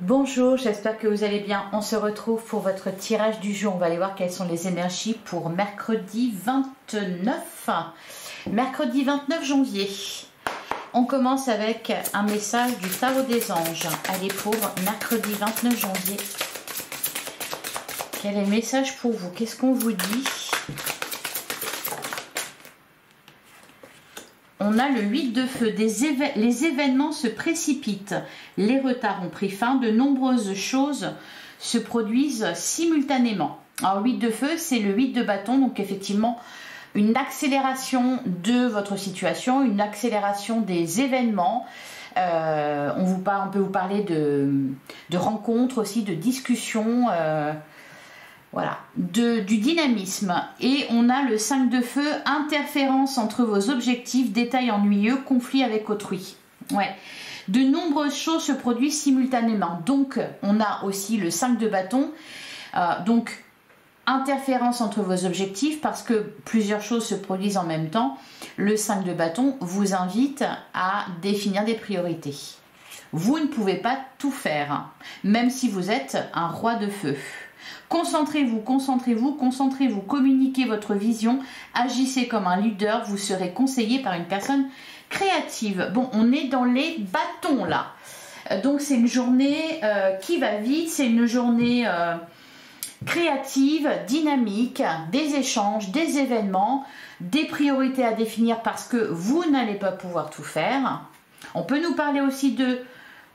Bonjour, j'espère que vous allez bien. On se retrouve pour votre tirage du jour. On va aller voir quelles sont les énergies pour mercredi 29. Mercredi 29 janvier. On commence avec un message du tarot des anges. Allez, pour mercredi 29 janvier. Quel est le message pour vous? Qu'est-ce qu'on vous dit? On a le 8 de feu, les événements se précipitent, les retards ont pris fin, de nombreuses choses se produisent simultanément. Alors 8 de feu, c'est le 8 de bâton, donc effectivement une accélération de votre situation, une accélération des événements. On peut vous parler de rencontres aussi, de discussions. Voilà, du dynamisme. Et on a le 5 de feu, interférence entre vos objectifs, détails ennuyeux, conflit avec autrui. Ouais, de nombreuses choses se produisent simultanément. Donc, on a aussi le 5 de bâton. Donc, interférence entre vos objectifs parce que plusieurs choses se produisent en même temps. Le 5 de bâton vous invite à définir des priorités. Vous ne pouvez pas tout faire, même si vous êtes un roi de feu. Concentrez-vous, concentrez-vous, concentrez-vous, communiquez votre vision, agissez comme un leader, vous serez conseillé par une personne créative. Bon, on est dans les bâtons là. Donc c'est une journée qui va vite, c'est une journée créative, dynamique, des échanges, des événements, des priorités à définir parce que vous n'allez pas pouvoir tout faire. On peut nous parler aussi de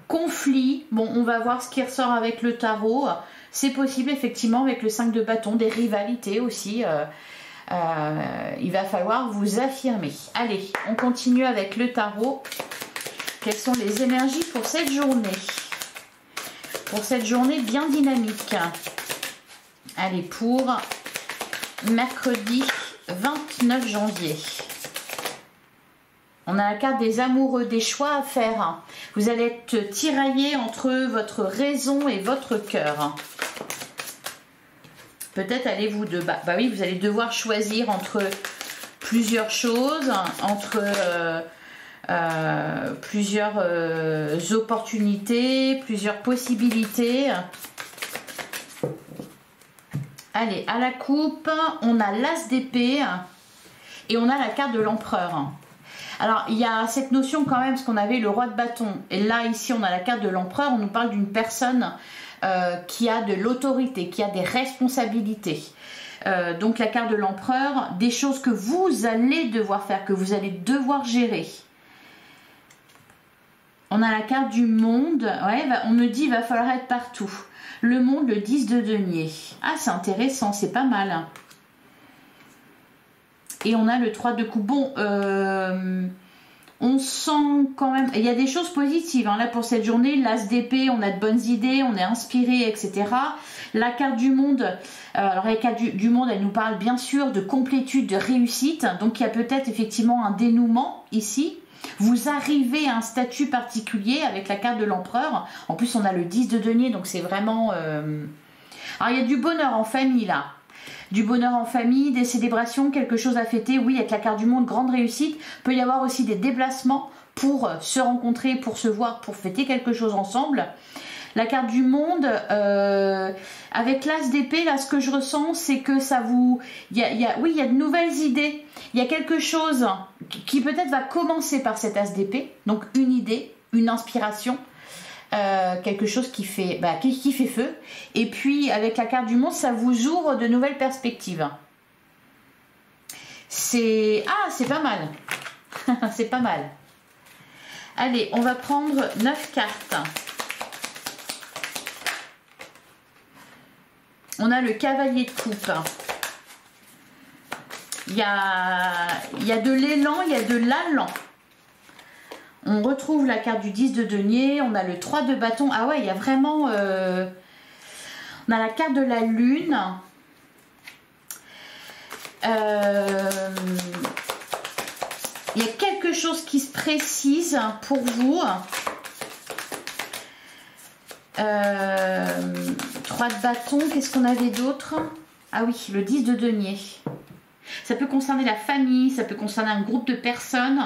conflits. Bon, on va voir ce qui ressort avec le tarot. C'est possible effectivement avec le 5 de bâton, des rivalités aussi. Il va falloir vous affirmer. Allez, on continue avec le tarot. Quelles sont les énergies pour cette journée? Pour cette journée bien dynamique. Allez, pour mercredi 29 janvier. On a la carte des amoureux, des choix à faire. Vous allez être tiraillé entre votre raison et votre cœur. Peut-être allez-vous oui, vous allez devoir choisir entre plusieurs choses, entre plusieurs opportunités, plusieurs possibilités. Allez, à la coupe, on a l'as d'épée et on a la carte de l'empereur. Alors, il y a cette notion quand même, parce qu'on avait le roi de bâton. Et là, ici, on a la carte de l'empereur. On nous parle d'une personne qui a de l'autorité, qui a des responsabilités. Donc, la carte de l'empereur, des choses que vous allez devoir faire, que vous allez devoir gérer. On a la carte du monde. Ouais, on me dit qu'il va falloir être partout. Le monde, le 10 de denier. Ah, c'est intéressant, c'est pas mal. Et on a le 3 de coupe. Bon, on sent quand même... Il y a des choses positives. Hein, là, pour cette journée, l'as d'épée, on a de bonnes idées, on est inspiré, etc. La carte du monde, alors la carte du monde, elle nous parle bien sûr de complétude, de réussite. Donc, il y a peut-être effectivement un dénouement ici. Vous arrivez à un statut particulier avec la carte de l'empereur. En plus, on a le 10 de denier, donc c'est vraiment... Alors, il y a du bonheur en famille, là. Du bonheur en famille, des célébrations, quelque chose à fêter. Oui, avec la carte du monde, grande réussite. Il peut y avoir aussi des déplacements pour se rencontrer, pour se voir, pour fêter quelque chose ensemble. La carte du monde, avec l'as d'épée, là, ce que je ressens, c'est que ça vous... oui, il y a de nouvelles idées. Il y a quelque chose qui peut-être va commencer par cet as d'épée. Donc, une idée, une inspiration. Quelque chose qui fait feu, et puis avec la carte du monde, ça vous ouvre de nouvelles perspectives. C'est pas mal. C'est pas mal. Allez, on va prendre 9 cartes. On a le cavalier de coupe. Il y a de l'élan, il y a de l'allant. On retrouve la carte du 10 de denier, on a le 3 de bâton. Ah ouais, il y a vraiment... on a la carte de la lune. Il y a quelque chose qui se précise pour vous. 3 de bâton, qu'est-ce qu'on avait d'autre? Ah oui, le 10 de denier. Ça peut concerner la famille, ça peut concerner un groupe de personnes.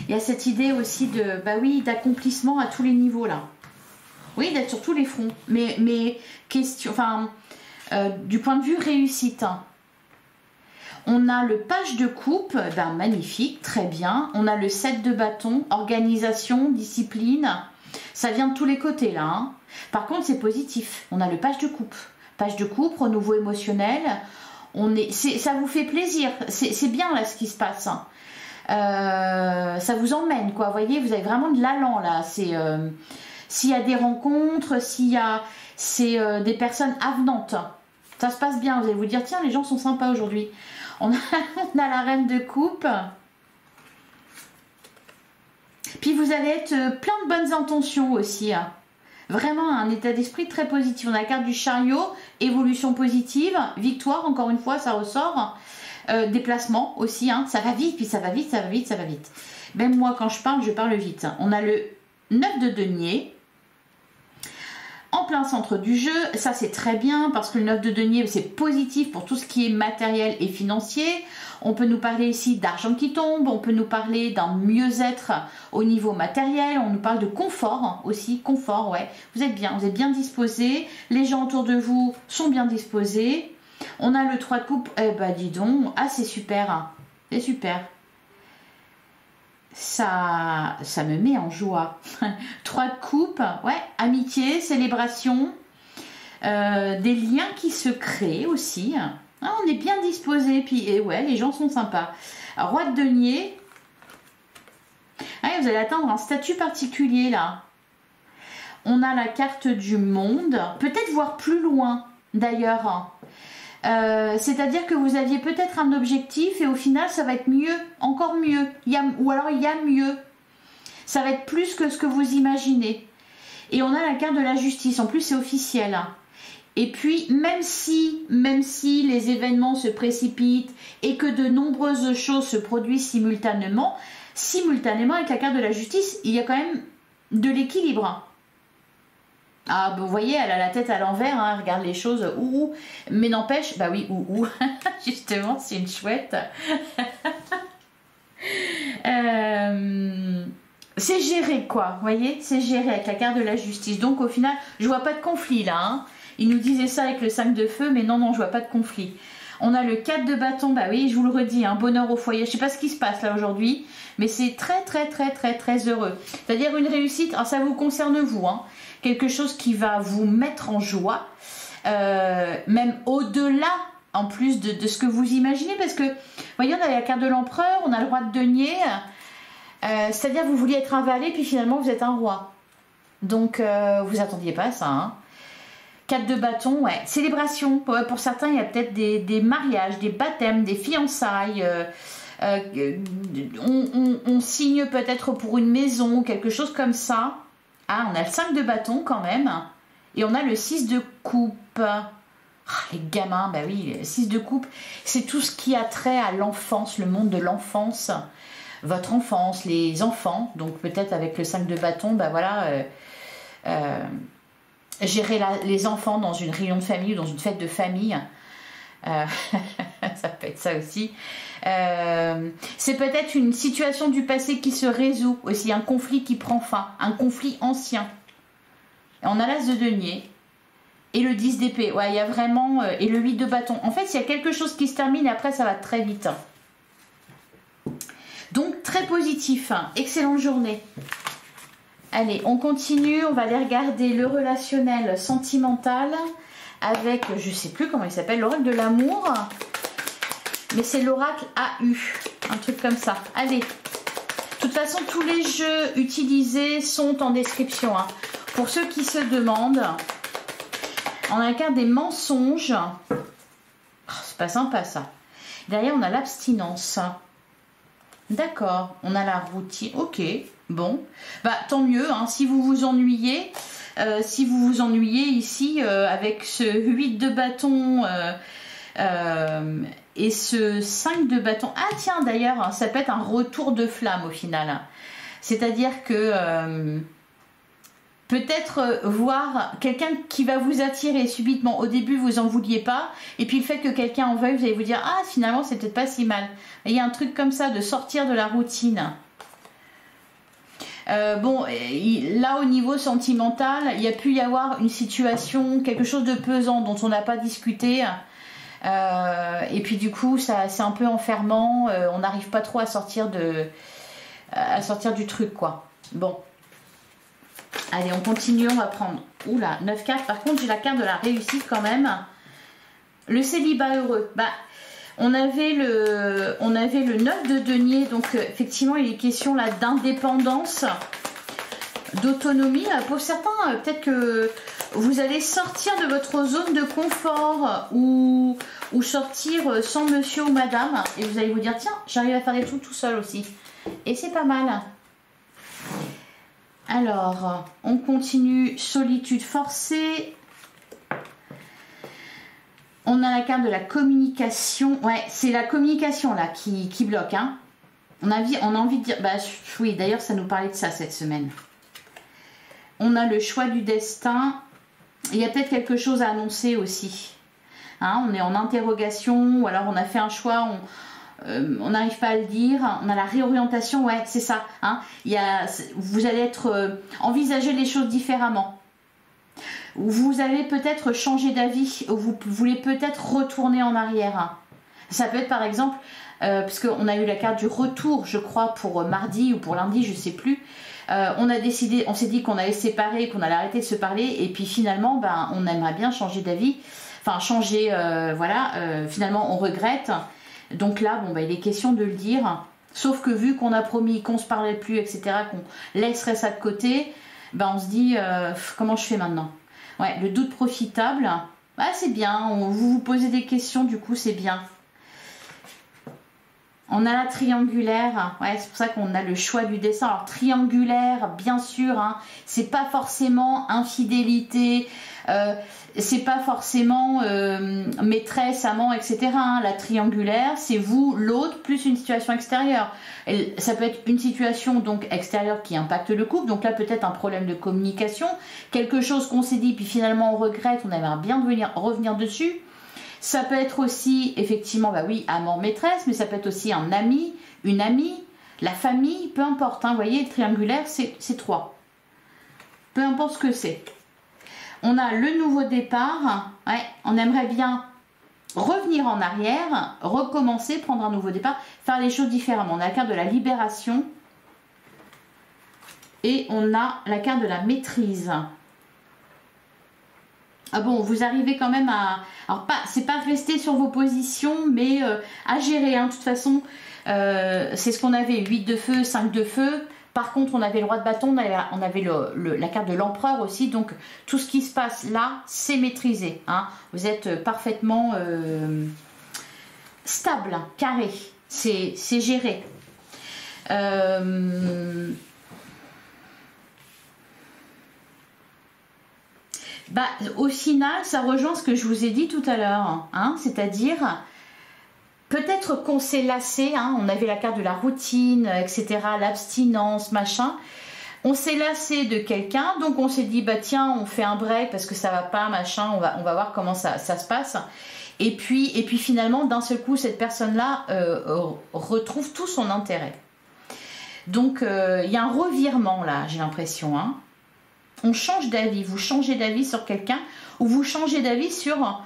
Il y a cette idée aussi de, bah oui, d'accomplissement à tous les niveaux là. Oui, d'être sur tous les fronts. Mais question, enfin, du point de vue réussite. Hein. On a le page de coupe, ben magnifique, très bien. On a le 7 de bâton, organisation, discipline. Ça vient de tous les côtés là. Hein. Par contre, c'est positif. On a le page de coupe. Page de coupe, renouveau émotionnel. Ça vous fait plaisir. C'est bien là ce qui se passe. Hein. Ça vous emmène, quoi. Vous voyez, vous avez vraiment de l'allant là. S'il y a des rencontres, c'est des personnes avenantes. Ça se passe bien. Vous allez vous dire, tiens, les gens sont sympas aujourd'hui. On a la reine de coupe. Puis vous allez être plein de bonnes intentions aussi. Hein. Vraiment un état d'esprit très positif. On a la carte du chariot, évolution positive, victoire, encore une fois, ça ressort. Déplacement aussi, hein. Ça va vite, puis ça va vite, ça va vite, ça va vite. Même moi, quand je parle vite. On a le 9 de denier. En plein centre du jeu, ça c'est très bien parce que le 9 de denier c'est positif pour tout ce qui est matériel et financier. On peut nous parler ici d'argent qui tombe, on peut nous parler d'un mieux-être au niveau matériel, on nous parle de confort aussi, confort, ouais. Vous êtes bien disposés, les gens autour de vous sont bien disposés. On a le 3 de coupe, eh ben dis donc, ah c'est super, hein. C'est super. Ça me met en joie. 3 de coupe, ouais, amitié, célébration, des liens qui se créent aussi. Ah, on est bien disposé, puis et ouais, les gens sont sympas. Alors, roi de denier, ah, vous allez atteindre un statut particulier là. On a la carte du monde, peut-être voir plus loin d'ailleurs. C'est-à-dire que vous aviez peut-être un objectif et au final ça va être mieux, encore mieux, ou alors il y a mieux. Ça va être plus que ce que vous imaginez. Et on a la carte de la justice, en plus c'est officiel. Et puis même si les événements se précipitent et que de nombreuses choses se produisent simultanément avec la carte de la justice, il y a quand même de l'équilibre. Ah, vous voyez, elle a la tête à l'envers, hein, elle regarde les choses, mais n'empêche, bah oui, justement, c'est une chouette. C'est géré, quoi, vous voyez, c'est géré avec la carte de la justice. Donc, au final, je vois pas de conflit, là. Hein. Ils nous disaient ça avec le 5 de feu, mais non, je vois pas de conflit. On a le 4 de bâton, bah oui, je vous le redis, hein, bonheur au foyer. Je sais pas ce qui se passe là aujourd'hui, mais c'est très, très, très, très, très heureux. C'est-à-dire une réussite, alors ça vous concerne vous, hein. Quelque chose qui va vous mettre en joie, même au-delà, en plus de ce que vous imaginez, parce que, vous voyez, on a la carte de l'empereur, on a le roi de denier, c'est-à-dire vous vouliez être un valet, puis finalement vous êtes un roi. Donc, vous attendiez pas à ça, hein. 4 de bâton, ouais. Célébration, pour certains, il y a peut-être des mariages, des baptêmes, des fiançailles, on signe peut-être pour une maison, quelque chose comme ça. Ah, on a le 5 de bâton quand même. Et on a le 6 de coupe. Ah, les gamins, bah oui, le 6 de coupe, c'est tout ce qui a trait à l'enfance, le monde de l'enfance. Votre enfance, les enfants. Donc peut-être avec le 5 de bâton, bah voilà, gérer les enfants dans une réunion de famille ou dans une fête de famille. Ça peut être ça aussi. C'est peut-être une situation du passé qui se résout aussi, un conflit qui prend fin, un conflit ancien. Et on a l'as de denier et le 10 d'épée. Ouais, il y a vraiment et le 8 de bâton. En fait, il y a quelque chose qui se termine et après ça va très vite. Donc très positif, hein. Excellente journée. Allez, on continue, on va aller regarder le relationnel sentimental avec, je sais plus comment il s'appelle, l'oracle de l'amour. Mais c'est l'oracle AU, un truc comme ça. Allez, de toute façon, tous les jeux utilisés sont en description. Hein. Pour ceux qui se demandent, on a la carte des mensonges. Oh, c'est pas sympa ça. Derrière, on a l'abstinence. D'accord, on a la routine. Ok, bon. Bah, tant mieux, hein, si vous vous ennuyez. Ici avec ce 8 de bâton et ce 5 de bâton. Ah tiens, d'ailleurs, ça peut être un retour de flamme au final. C'est-à-dire que peut-être voir quelqu'un qui va vous attirer subitement. Au début, vous en vouliez pas. Et puis le fait que quelqu'un en veuille, vous allez vous dire, ah finalement, c'est peut-être pas si mal. Il y a un truc comme ça, de sortir de la routine. Bon, là au niveau sentimental, il y a pu y avoir une situation, quelque chose de pesant dont on n'a pas discuté. Et puis du coup, c'est un peu enfermant. On n'arrive pas trop à sortir du truc, quoi. Bon. Allez, on continue, on va prendre. Oula, 9 cartes. Par contre, j'ai la carte de la réussite quand même. Le célibat heureux. Bah, on avait le 9 de denier. Donc, effectivement, il est question là d'indépendance, d'autonomie. Pour certains, peut-être que vous allez sortir de votre zone de confort ou sortir sans monsieur ou madame. Et vous allez vous dire, tiens, j'arrive à faire des trucs tout seul aussi. Et c'est pas mal. Alors, on continue. Solitude forcée. On a la carte de la communication. Ouais, c'est la communication là qui bloque. Hein. On a envie de dire... Bah oui, d'ailleurs, ça nous parlait de ça cette semaine. On a le choix du destin. Il y a peut-être quelque chose à annoncer aussi. Hein, on est en interrogation ou alors on a fait un choix... on n'arrive pas à le dire, on a la réorientation, ouais, c'est ça. Hein. Vous allez envisager les choses différemment. Vous allez peut-être changer d'avis, vous voulez peut-être retourner en arrière. Ça peut être par exemple, parce qu'on a eu la carte du retour, je crois, pour mardi ou pour lundi, je ne sais plus. On s'est dit qu'on allait se séparer, qu'on allait arrêter de se parler, et puis finalement, ben, on aimerait bien changer d'avis. Enfin, changer, voilà, finalement, on regrette. Donc là, bon, bah, il est question de le dire. Sauf que vu qu'on a promis qu'on ne se parlait plus, etc., qu'on laisserait ça de côté, bah, on se dit, comment je fais maintenant? Ouais, le doute profitable, bah, c'est bien. Vous vous posez des questions, du coup, c'est bien. On a la triangulaire, ouais, c'est pour ça qu'on a le choix du dessin. Alors, triangulaire, bien sûr, hein, c'est pas forcément infidélité, c'est pas forcément maîtresse, amant, etc. Hein. La triangulaire, c'est vous, l'autre, plus une situation extérieure. Et ça peut être une situation donc extérieure qui impacte le couple. Donc là, peut-être un problème de communication, quelque chose qu'on s'est dit, puis finalement on regrette, on aimerait bien revenir dessus. Ça peut être aussi, effectivement, bah oui, amant, maîtresse, mais ça peut être aussi un ami, une amie, la famille, peu importe. Hein, vous voyez, le triangulaire, c'est 3. Peu importe ce que c'est. On a le nouveau départ. Ouais, on aimerait bien revenir en arrière, recommencer, prendre un nouveau départ, faire les choses différemment. On a la carte de la libération et on a la carte de la maîtrise. Ah bon, vous arrivez quand même à... Alors, c'est pas rester sur vos positions, mais à gérer. Hein. De toute façon, c'est ce qu'on avait, 8 de feu, 5 de feu. Par contre, on avait le roi de bâton, on avait la carte de l'empereur aussi. Donc, tout ce qui se passe là, c'est maîtrisé. Hein. Vous êtes parfaitement stable, carré. C'est géré. Bah, au final, ça rejoint ce que je vous ai dit tout à l'heure, hein, c'est-à-dire peut-être qu'on s'est lassé, hein, on avait la carte de la routine, etc., l'abstinence, machin. On s'est lassé de quelqu'un, donc on s'est dit, bah tiens, on fait un break parce que ça va pas, machin, on va voir comment ça se passe. Et puis finalement, d'un seul coup, cette personne-là retrouve tout son intérêt. Donc, il y a un revirement là, j'ai l'impression, hein. On change d'avis, vous changez d'avis sur quelqu'un ou vous changez d'avis sur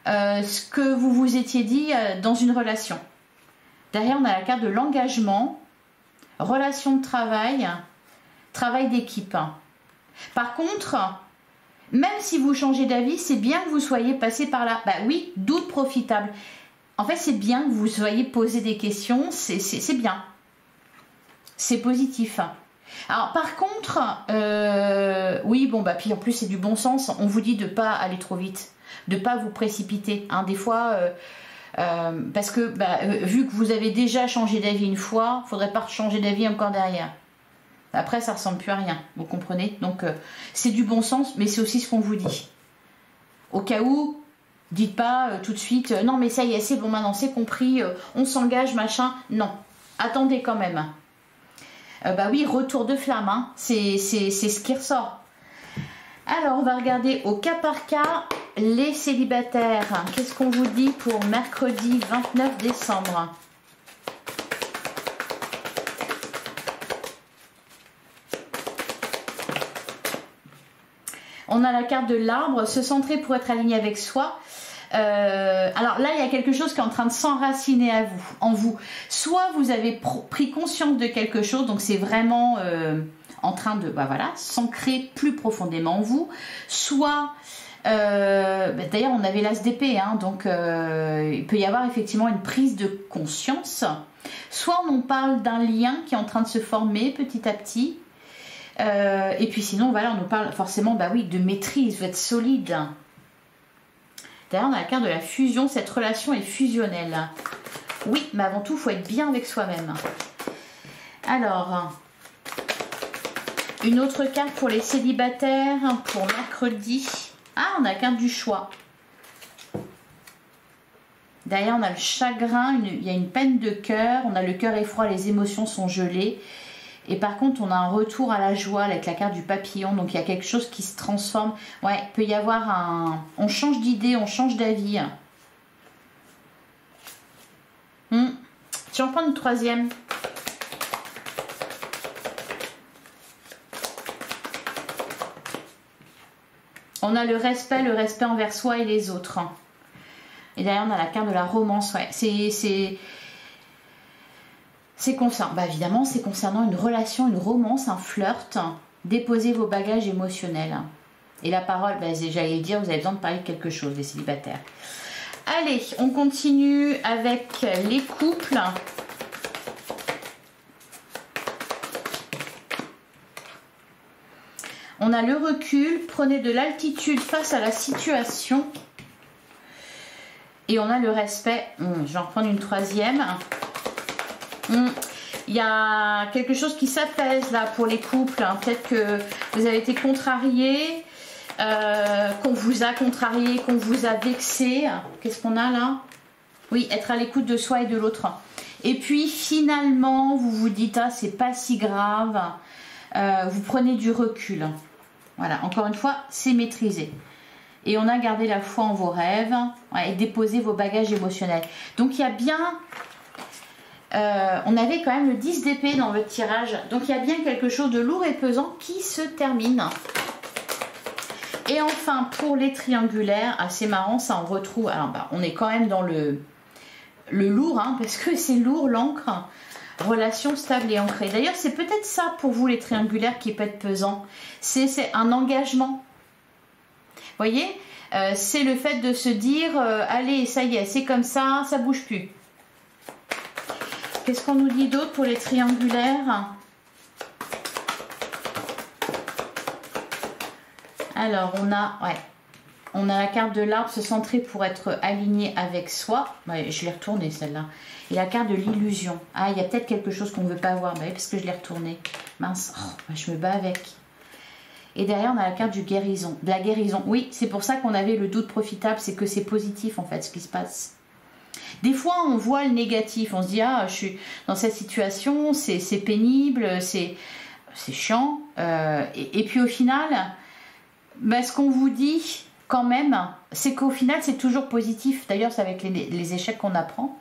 ce que vous vous étiez dit dans une relation. Derrière, on a la carte de l'engagement, relation de travail, travail d'équipe. Par contre, même si vous changez d'avis, c'est bien que vous soyez passé par là. Bah oui, doute profitable. En fait, c'est bien que vous soyez posé des questions, c'est bien. C'est positif. Alors par contre, oui, bon bah puis en plus c'est du bon sens, on vous dit de pas aller trop vite, de pas vous précipiter, hein, des fois, parce que bah, vu que vous avez déjà changé d'avis une fois, il faudrait pas changer d'avis encore derrière. Après ça ressemble plus à rien, vous comprenez? Donc c'est du bon sens, mais c'est aussi ce qu'on vous dit. Au cas où, dites pas tout de suite, non mais ça y est, c'est bon maintenant, c'est compris, on s'engage, machin, non, attendez quand même. Bah oui, retour de flamme, hein. C'est ce qui ressort. Alors, on va regarder au cas par cas les célibataires. Qu'est-ce qu'on vous dit pour mercredi 29 décembre? On a la carte de l'arbre, se centrer pour être aligné avec soi. Alors là, il y a quelque chose qui est en train de s'enraciner en vous. Soit vous avez pris conscience de quelque chose, donc c'est vraiment en train de voilà, s'ancrer plus profondément en vous. Soit, d'ailleurs on avait l'as d'épée, hein, donc il peut y avoir effectivement une prise de conscience. Soit on parle d'un lien qui est en train de se former petit à petit. Et puis sinon, voilà, on nous parle forcément oui, de maîtrise, vous êtes solide. D'ailleurs, on a la carte de la fusion, cette relation est fusionnelle. Oui, mais avant tout, il faut être bien avec soi-même. Alors, une autre carte pour les célibataires, pour mercredi. Ah, on a la carte du choix. Derrière, on a le chagrin, il y a une peine de cœur, on a le cœur est froid, les émotions sont gelées. Et par contre, on a un retour à la joie avec la carte du papillon. Donc, il y a quelque chose qui se transforme. Ouais, il peut y avoir un... On change d'idée, on change d'avis. Je vais en prendre une troisième. On a le respect envers soi et les autres. Et derrière, on a la carte de la romance. Ouais, c'est concernant, évidemment, c'est concernant une relation, une romance, un flirt. Déposez vos bagages émotionnels. Et la parole, j'allais dire, vous avez besoin de parler de quelque chose, les célibataires. Allez, on continue avec les couples. On a le recul, prenez de l'altitude face à la situation. Et on a le respect. Je vais en prendre une troisième. Il y a quelque chose qui s'apaise là pour les couples. Peut-être que vous avez été contrarié, qu'on vous a contrarié, qu'on vous a vexé. Qu'est-ce qu'on a là? Oui, être à l'écoute de soi et de l'autre. Et puis finalement, vous vous dites, ah, c'est pas si grave. Vous prenez du recul. Voilà, encore une fois, c'est maîtrisé. Et on a gardé la foi en vos rêves, ouais, et déposé vos bagages émotionnels. Donc il y a bien... on avait quand même le 10 d'épée dans votre tirage. Donc il y a bien quelque chose de lourd et pesant qui se termine. Et enfin, pour les triangulaires, assez marrant, ça on retrouve... Alors on est quand même dans le lourd, hein, parce que c'est lourd l'encre. Relation stable et ancrée. D'ailleurs, c'est peut-être ça pour vous les triangulaires qui peut être pesant. C'est un engagement. Vous voyez, c'est le fait de se dire, allez, ça y est, c'est comme ça bouge plus. Qu'est-ce qu'on nous dit d'autre pour les triangulaires? Alors, on a la carte de l'arbre, se centrer pour être aligné avec soi. Ouais, je l'ai retournée celle-là. Et la carte de l'illusion. Ah, il y a peut-être quelque chose qu'on ne veut pas voir, parce que je l'ai retournée. Mince, je me bats avec. Et derrière, on a la carte de la guérison. Oui, c'est pour ça qu'on avait le doute profitable, c'est que c'est positif en fait ce qui se passe. Des fois, on voit le négatif, on se dit, ah, je suis dans cette situation, c'est pénible, c'est chiant. Et puis au final, ce qu'on vous dit quand même, c'est qu'au final, c'est toujours positif. D'ailleurs, c'est avec les échecs qu'on apprend.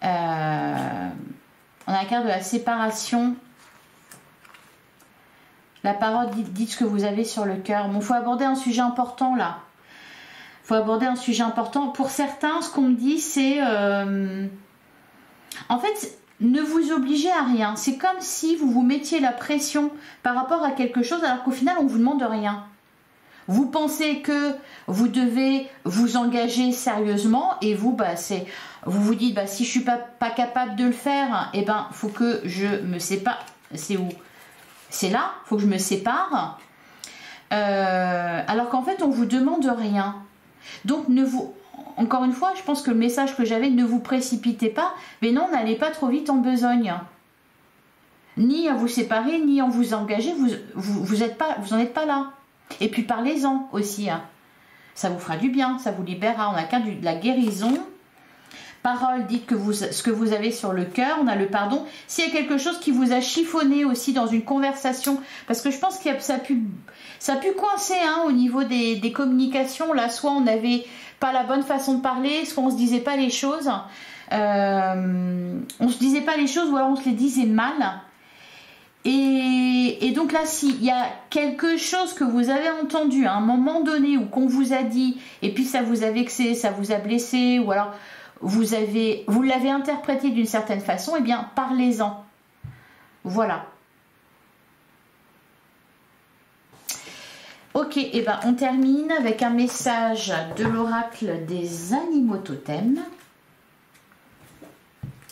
On a la carte de la séparation. La parole, dites ce que vous avez sur le cœur. Bon, il faut aborder un sujet important là. Il faut aborder un sujet important. Pour certains, ce qu'on me dit, c'est... En fait, ne vous obligez à rien. C'est comme si vous vous mettiez la pression par rapport à quelque chose alors qu'au final, on ne vous demande rien. Vous pensez que vous devez vous engager sérieusement et vous, vous vous dites, si je ne suis pas capable de le faire, il faut que je me sépare. C'est où? C'est là, il faut que je me sépare. Alors qu'en fait, on ne vous demande rien. Donc, encore une fois, je pense que le message que j'avais, ne vous précipitez pas, mais non, n'allez pas trop vite en besogne. Ni à vous séparer, ni en vous engager, vous n'en êtes pas là. Et puis parlez-en aussi. Hein. Ça vous fera du bien, ça vous libérera. On a la carte de la guérison. Parole, dites ce que vous avez sur le cœur. On a le pardon. S'il y a quelque chose qui vous a chiffonné aussi dans une conversation, parce que je pense que ça a pu coincer au niveau des communications. Là, soit on n'avait pas la bonne façon de parler, soit on ne se disait pas les choses. On se disait pas les choses ou alors on se les disait mal. Et donc là, s'il y a quelque chose que vous avez entendu à un moment donné ou qu'on vous a dit, et puis ça vous a vexé, ça vous a blessé, ou alors vous l'avez interprété d'une certaine façon, eh bien, parlez-en. Voilà. Ok, et ben on termine avec un message de l'oracle des animaux totems.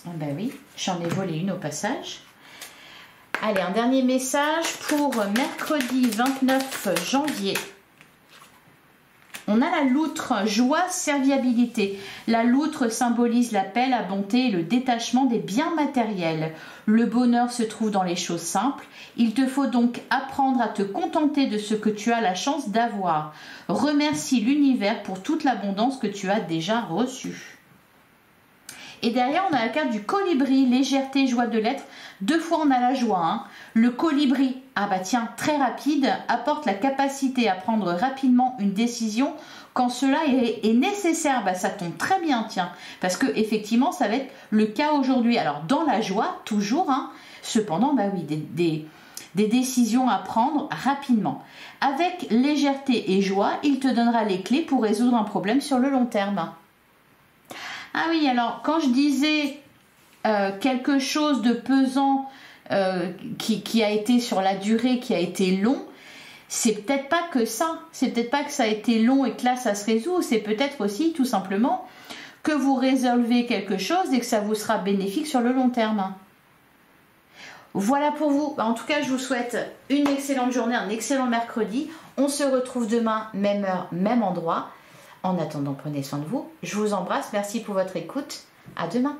Ben oui, j'en ai volé une au passage. Allez, un dernier message pour mercredi 29 janvier. On a la loutre, joie, serviabilité. La loutre symbolise la paix, la bonté et le détachement des biens matériels. Le bonheur se trouve dans les choses simples. Il te faut donc apprendre à te contenter de ce que tu as la chance d'avoir. Remercie l'univers pour toute l'abondance que tu as déjà reçue. Et derrière, on a la carte du colibri, légèreté, joie de l'être. 2 fois, on a la joie. Hein. Le colibri, ah bah tiens, très rapide, apporte la capacité à prendre rapidement une décision quand cela est nécessaire. Bah, ça tombe très bien, tiens, parce que effectivement, ça va être le cas aujourd'hui. Alors, dans la joie, toujours, hein, cependant, bah oui, des décisions à prendre rapidement. Avec légèreté et joie, il te donnera les clés pour résoudre un problème sur le long terme. Ah oui, alors quand je disais quelque chose de pesant qui a été sur la durée, qui a été long, c'est peut-être pas que ça. C'est peut-être pas que ça a été long et que là ça se résout. C'est peut-être aussi tout simplement que vous résolvez quelque chose et que ça vous sera bénéfique sur le long terme. Voilà pour vous. En tout cas, je vous souhaite une excellente journée, un excellent mercredi. On se retrouve demain, même heure, même endroit. En attendant, prenez soin de vous. Je vous embrasse. Merci pour votre écoute. À demain.